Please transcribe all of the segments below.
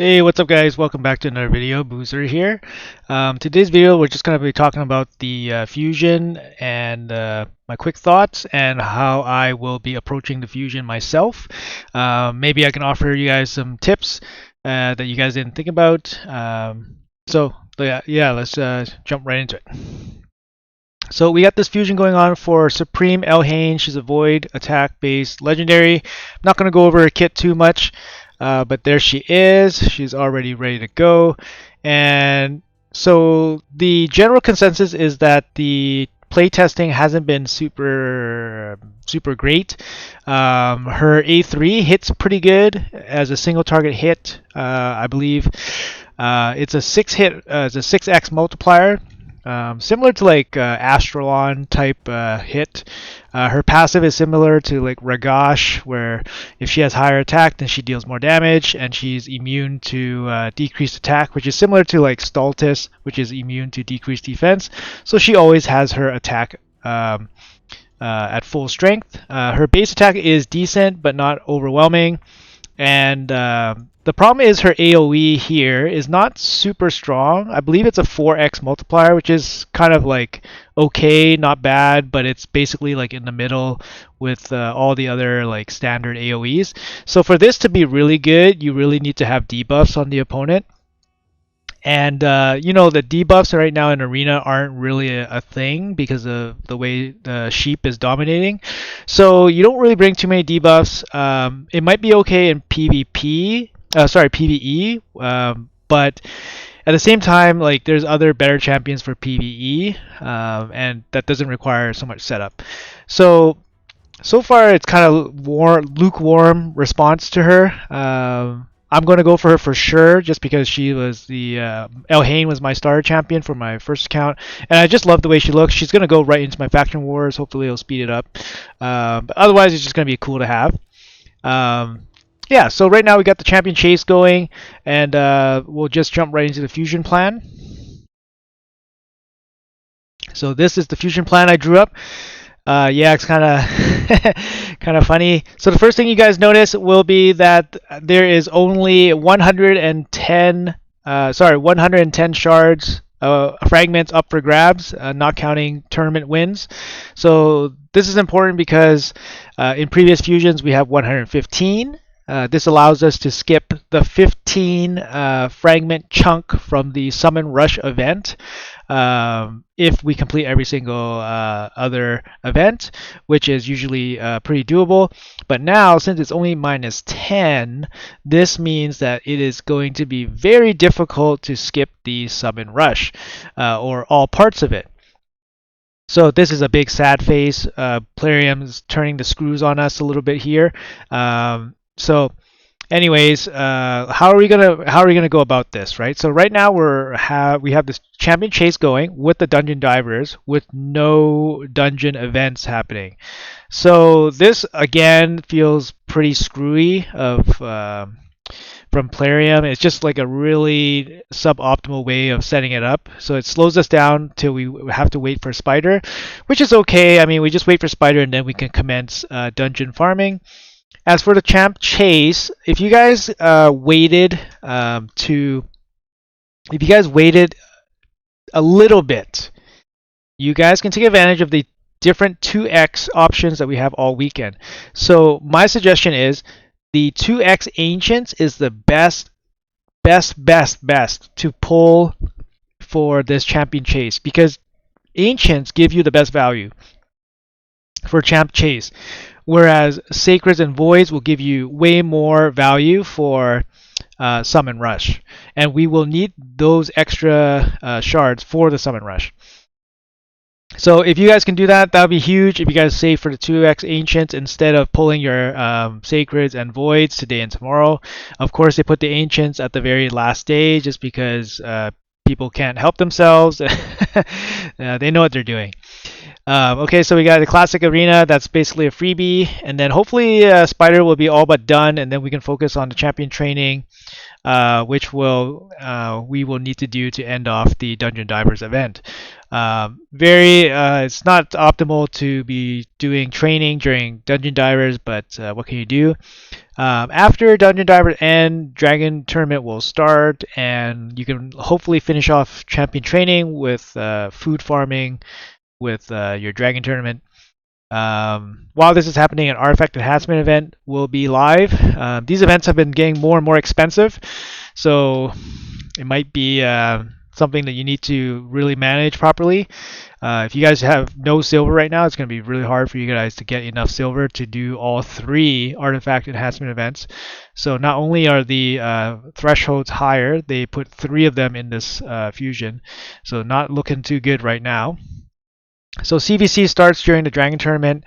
Hey, what's up guys? Welcome back to another video. Boozor here. Today's video we're just going to be talking about the fusion and my quick thoughts and how I will be approaching the fusion myself. Maybe I can offer you guys some tips that you guys didn't think about. Yeah, let's jump right into it. So we got this fusion going on for Supreme ELHAIN. She's a void attack based legendary. I'm not going to go over her kit too much. But there she is. She's already ready to go. And so the general consensus is that the playtesting hasn't been super great. Her A3 hits pretty good as a single target hit. I believe it's a 6x multiplier. Similar to like Astralon type hit. Her passive is similar to like Ragash, where if she has higher attack, then she deals more damage, and she's immune to decreased attack, which is similar to like Stultus, which is immune to decreased defense. So she always has her attack at full strength. Her base attack is decent, but not overwhelming. And the problem is her AoE here is not super strong. I believe it's a 4x multiplier, which is kind of like okay, not bad, but it's basically like in the middle with all the other like standard AoEs. So for this to be really good, you really need to have debuffs on the opponent. And you know, the debuffs right now in Arena aren't really a thing because of the way the sheep is dominating. So you don't really bring too many debuffs. It might be okay in PvP, PvE, but at the same time, like there's other better champions for PvE, and that doesn't require so much setup. So far it's kind of lukewarm response to her. I'm going to go for her for sure, just because she was the ELHAIN was my starter champion for my first account, and I just love the way she looks. She's going to go right into my faction wars. Hopefully, it'll speed it up. But otherwise, it's just going to be cool to have. Yeah. So right now we got the champion chase going, and we'll just jump right into the fusion plan. So this is the fusion plan I drew up. Yeah, it's kind of kind of funny. So the first thing you guys notice will be that there is only 110 shards fragments up for grabs, not counting tournament wins. So this is important because in previous fusions we have 115. This allows us to skip the 15 fragment chunk from the Summon Rush event if we complete every single other event, which is usually pretty doable. But now, since it's only minus 10, this means that it is going to be very difficult to skip the Summon Rush or all parts of it. So this is a big sad face. Plarium's turning the screws on us a little bit here. So anyways, how are we gonna go about this, right? So right now we have this champion chase going with the dungeon divers with no dungeon events happening. So this again feels pretty screwy from Plarium. It's just like a really suboptimal way of setting it up. So it slows us down till we have to wait for Spider, which is okay. I mean, we just wait for Spider and then we can commence dungeon farming. As for the champ chase, if you guys waited a little bit, you guys can take advantage of the different 2x options that we have all weekend. So my suggestion is the 2x Ancients is the best to pull for this champion chase, because Ancients give you the best value for champ chase, whereas Sacreds and Voids will give you way more value for Summon Rush, and we will need those extra shards for the Summon Rush. So if you guys can do that, that would be huge. If you guys save for the 2x Ancients instead of pulling your Sacreds and Voids today and tomorrow. Of course, they put the Ancients at the very last day just because people can't help themselves. They know what they're doing. Okay, so we got the classic arena. That's basically a freebie, and then hopefully Spider will be all but done, and then we can focus on the champion training, which we will need to do to end off the Dungeon Divers event. It's not optimal to be doing training during dungeon divers, but what can you do? After Dungeon Diver end, Dragon Tournament will start, and you can hopefully finish off champion training with food farming with your Dragon Tournament. While this is happening, an artifact enhancement event will be live. These events have been getting more and more expensive, so it might be something that you need to really manage properly. If you guys have no silver right now, it's going to be really hard for you guys to get enough silver to do all 3 artifact enhancement events. So not only are the thresholds higher, they put 3 of them in this fusion. So not looking too good right now. So CVC starts during the Dragon Tournament.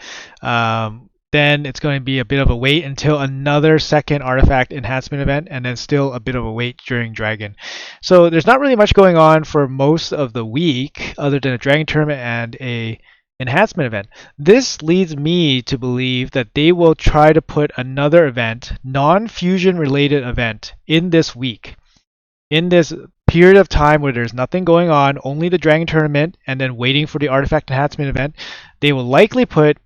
Then it's going to be a bit of a wait until another second artifact enhancement event, and then still a bit of a wait during Dragon. So there's not really much going on for most of the week other than a Dragon Tournament and a enhancement event. This leads me to believe that they will try to put another event, non-fusion related event, in this week. In this period of time where there's nothing going on, only the Dragon Tournament, and then waiting for the artifact enhancement event, they will likely put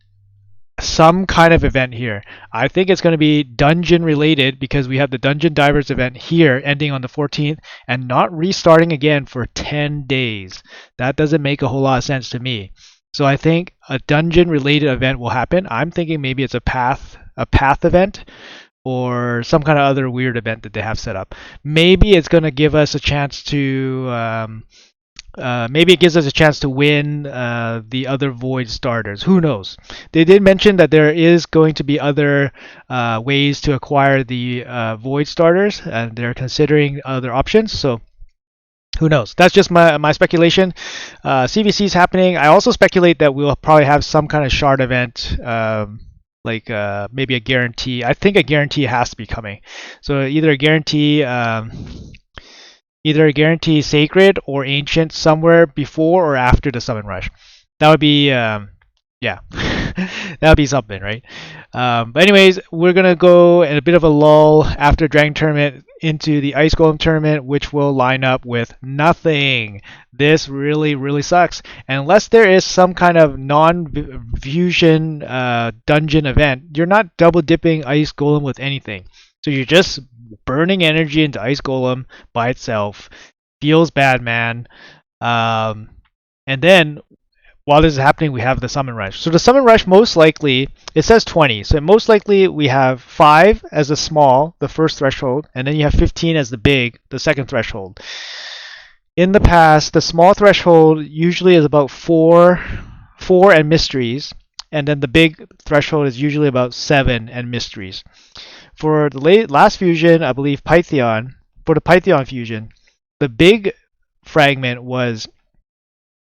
some kind of event here. I think it's going to be dungeon related because we have the Dungeon Divers event here ending on the 14th and not restarting again for 10 days. That doesn't make a whole lot of sense to me. So I think a dungeon related event will happen. I'm thinking maybe it's a path event or some kind of other weird event that they have set up. Maybe it's going to give us a chance to maybe it gives us a chance to win the other Void starters. Who knows? They did mention that there is going to be other ways to acquire the Void starters, and they're considering other options. So who knows? That's just my speculation. CVC is happening. I also speculate that we'll probably have some kind of shard event. Like maybe a guarantee. I think a guarantee has to be coming. So either a guarantee sacred or ancient somewhere before or after the summon rush. That would be yeah, that would be something, right? But anyways, we're gonna go in a bit of a lull after Dragon Tournament into the Ice Golem Tournament, which will line up with nothing. This really sucks. And unless there is some kind of non-fusion dungeon event, you're not double dipping Ice Golem with anything. So you're just burning energy into Ice Golem by itself. Feels bad, man. And then while this is happening, we have the Summon Rush. So the Summon Rush, most likely, it says 20. So most likely we have 5 as the small, the first threshold, and then you have 15 as the big, the second threshold. In the past, the small threshold usually is about 4 and mysteries, and then the big threshold is usually about 7 and mysteries. For the last fusion, I believe Pythion, for the Pythion fusion, the big fragment was,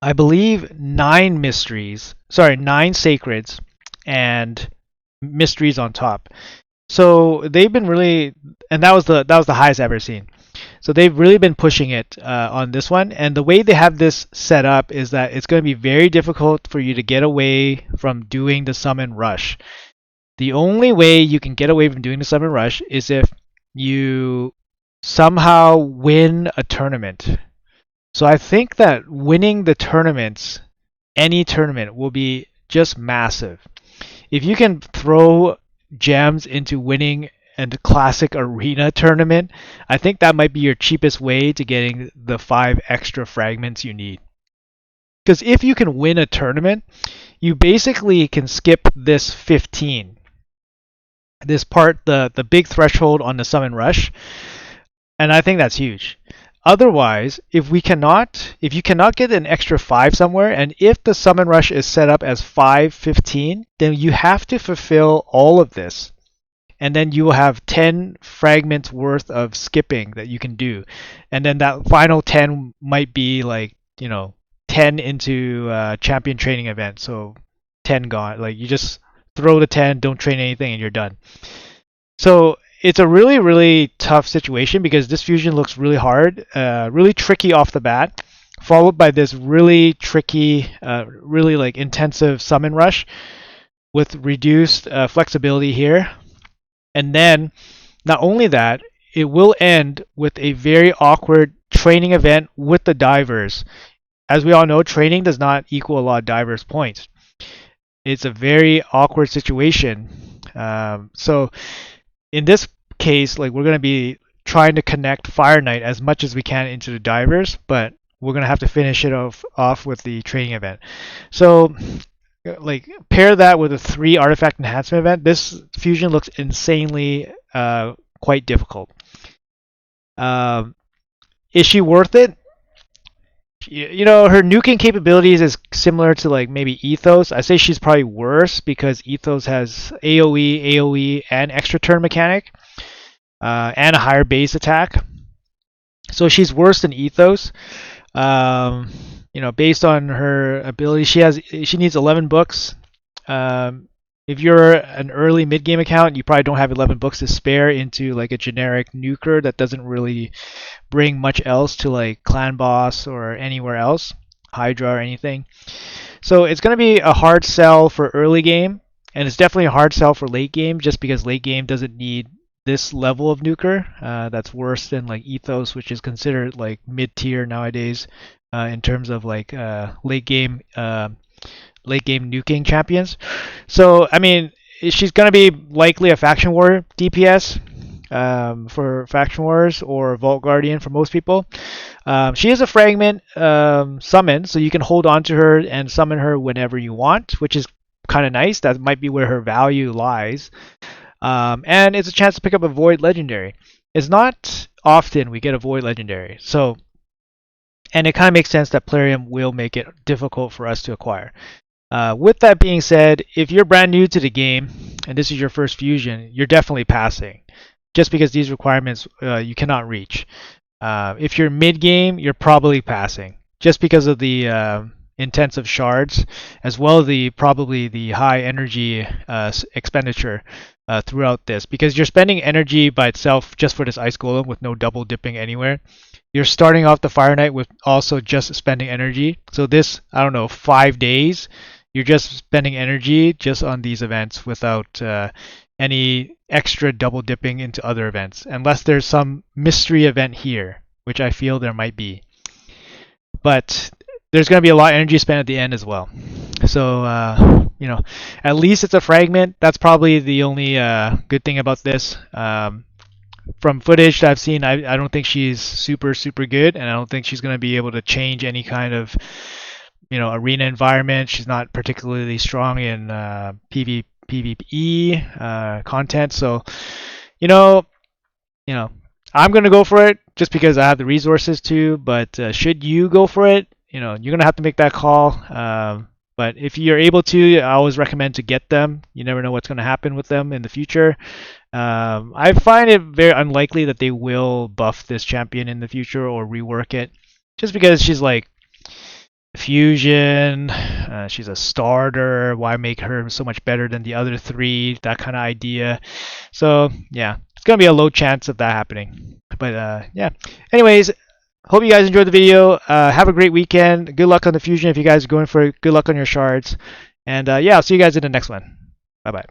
I believe, 9 sacreds, and mysteries on top. So they've been really, and that was the highest I've ever seen. So they've really been pushing it on this one, and the way they have this set up is that it's going to be very difficult for you to get away from doing the summon rush. The only way you can get away from doing the summon rush is if you somehow win a tournament. So I think that winning the tournaments, any tournament, will be just massive. If you can throw gems into winning a classic arena tournament, I think that might be your cheapest way to getting the 5 extra fragments you need. Because if you can win a tournament, you basically can skip this 15. This part, the big threshold on the summon rush, and I think that's huge. Otherwise, if you cannot get an extra 5 somewhere, and if the summon rush is set up as 5-15, then you have to fulfill all of this, and then you will have 10 fragments worth of skipping that you can do, and then that final 10 might be like 10 into champion training event, so 10 gone. Like you just throw the 10, don't train anything, and you're done. So it's a really tough situation because this fusion looks really hard, really tricky off the bat, followed by this really tricky, really like intensive summon rush with reduced flexibility here. And then not only that, it will end with a very awkward training event with the divers as we all know, training does not equal a lot of diverse points. It's a very awkward situation. So in this case, like we're going to be trying to connect Fire Knight as much as we can into the divers, but we're going to have to finish it off with the training event. So like pair that with a 3 artifact enhancement event, this fusion looks insanely quite difficult. Is she worth it? You know, her nuking capabilities is similar to like maybe Ethos. I say she's probably worse because Ethos has AoE, and extra turn mechanic, and a higher base attack. So she's worse than Ethos. You know, based on her ability, she needs 11 books. If you're an early mid game account, you probably don't have 11 books to spare into like a generic nuker that doesn't really bring much else to like clan boss or anywhere else, Hydra or anything. So it's going to be a hard sell for early game, and it's definitely a hard sell for late game just because late game doesn't need this level of nuker. That's worse than like Ethos, which is considered like mid tier nowadays in terms of like late game nuking champions. So I mean, she's going to be likely a faction war DPS for faction wars or Vault Guardian for most people. She is a fragment summon, so you can hold on to her and summon her whenever you want, which is kind of nice. That might be where her value lies. And it's a chance to pick up a Void Legendary. It's not often we get a Void Legendary, so and it kind of makes sense that Plarium will make it difficult for us to acquire. With that being said, if you're brand new to the game and this is your first fusion, you're definitely passing, just because these requirements you cannot reach. If you're mid game, you're probably passing, just because of the intensive shards, as well as probably the high energy expenditure throughout this, because you're spending energy by itself just for this ice golem with no double dipping anywhere. You're starting off the Fire Knight with also just spending energy. So this, I don't know, 5 days, you're just spending energy just on these events without any extra double dipping into other events, unless there's some mystery event here, which I feel there might be. But there's going to be a lot of energy spent at the end as well. So, you know, at least it's a fragment. That's probably the only good thing about this. From footage that I've seen, I don't think she's super good, and I don't think she's going to be able to change any kind of, you know, arena environment. She's not particularly strong in PvE content. So, you know, I'm going to go for it just because I have the resources to. But should you go for it, you know, you're going to have to make that call. But if you're able to, I always recommend to get them. You never know what's going to happen with them in the future. I find it very unlikely that they will buff this champion in the future or rework it, just because she's like fusion, she's a starter. Why make her so much better than the other 3? That kind of idea. So yeah, it's gonna be a low chance of that happening. But yeah. Anyways, hope you guys enjoyed the video. Have a great weekend. Good luck on the fusion if you guys are going for it. Good luck on your shards. And yeah, I'll see you guys in the next one. Bye bye.